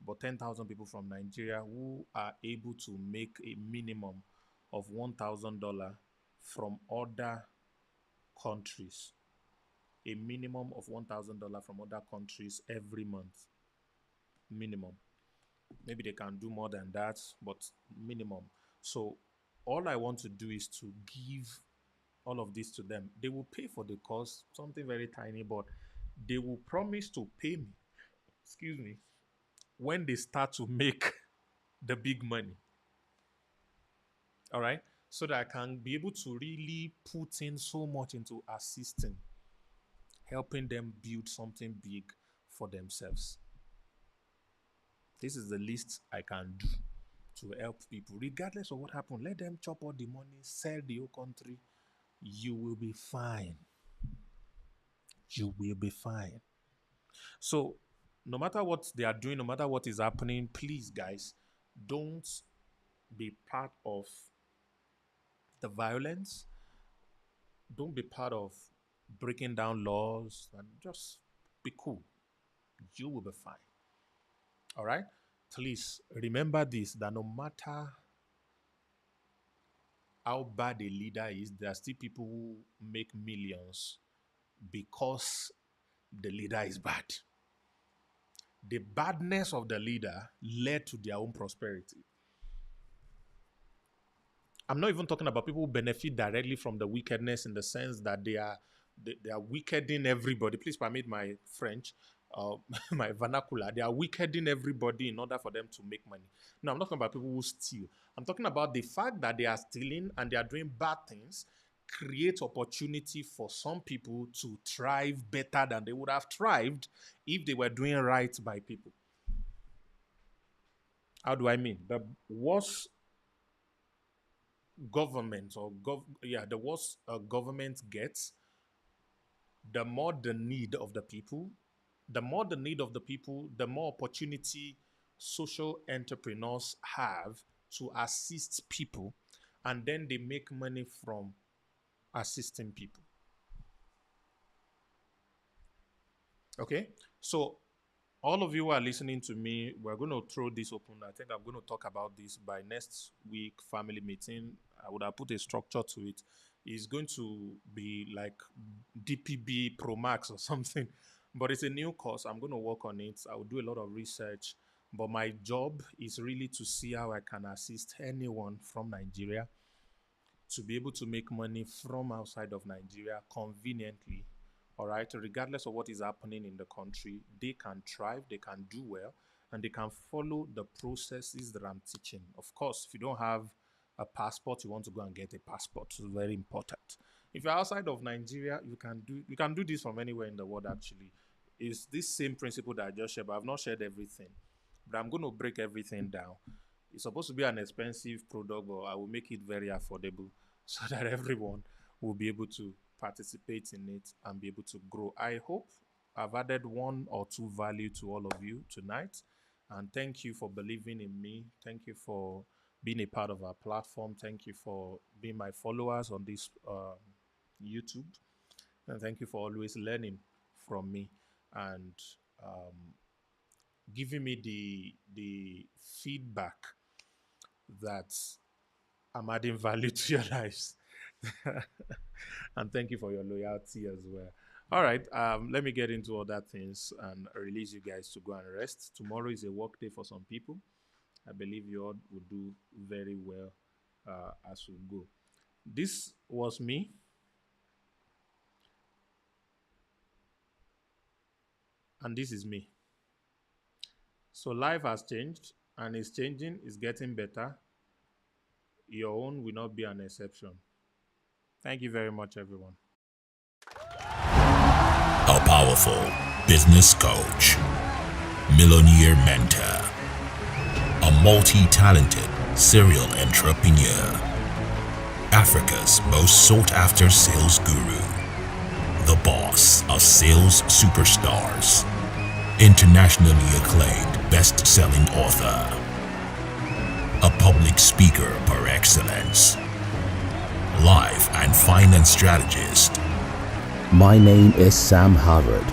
C: but 10,000 people from Nigeria who are able to make a minimum of $1,000 from other countries. A minimum of $1,000 from other countries every month. Minimum. Maybe they can do more than that, but minimum. So all I want to do is to give all of this to them. They will pay for the cost, something very tiny, but they will promise to pay me, excuse me, when they start to make the big money. All right. So that I can be able to really put in so much into assisting, helping them build something big for themselves. This is the least I can do to help people, regardless of what happened. Let them chop all the money, sell the whole country. You will be fine. You will be fine. So, no matter what they are doing, no matter what is happening, please, guys, don't be part of the violence. Don't be part of breaking down laws, and just be cool. You will be fine. All right? Please remember this, that no matter how bad a leader is, there are still people who make millions because the leader is bad. The badness of the leader led to their own prosperity. I'm not even talking about people who benefit directly from the wickedness, in the sense that they are wickeding everybody. Please permit my French, my vernacular. They are wickeding everybody in order for them to make money. No, I'm not talking about people who steal. I'm talking about the fact that they are stealing and they are doing bad things create opportunity for some people to thrive better than they would have thrived if they were doing right by people. How do I mean? The worse government the worse a government gets, the more the need of the people, the more opportunity social entrepreneurs have to assist people, and then they make money from assisting people. Okay, so all of you who are listening to me, we're going to throw this open. I think I'm going to talk about this by next week family meeting. I would have put a structure to it. It's going to be like DPB Pro Max or something, but it's a new course. I'm going to work on it. I will do a lot of research, but my job is really to see how I can assist anyone from Nigeria to be able to make money from outside of Nigeria conveniently. All right, regardless of what is happening in the country, they can thrive, they can do well, and they can follow the processes that I'm teaching. Of course, if you don't have a passport, you want to go and get a passport. It's very important. If you're outside of Nigeria, you can do this from anywhere in the world. Actually, it's this same principle that I just shared, but I've not shared everything. But I'm going to break everything down. It's supposed to be an expensive product, but I will make it very affordable so that everyone will be able to participate in it and be able to grow. I hope I've added one or two value to all of you tonight. And thank you for believing in me. Thank you for being a part of our platform. Thank you for being my followers on this YouTube. And thank you for always learning from me and giving me the feedback that I'm adding value to your lives. And thank you for your loyalty as well. All right, let me get into other things and release you guys to go and rest. Tomorrow is a work day for some people. I believe you all will do very well as we go. This was me. And this is me. So life has changed and it's changing, it's getting better. Your own will not be an exception. Thank you very much, everyone.
A: A powerful business coach, millionaire mentor, a multi-talented serial entrepreneur, Africa's most sought-after sales guru, the boss of sales superstars, internationally acclaimed best-selling author, a public speaker par excellence, life and finance strategist.
B: My name is Sam Harvard.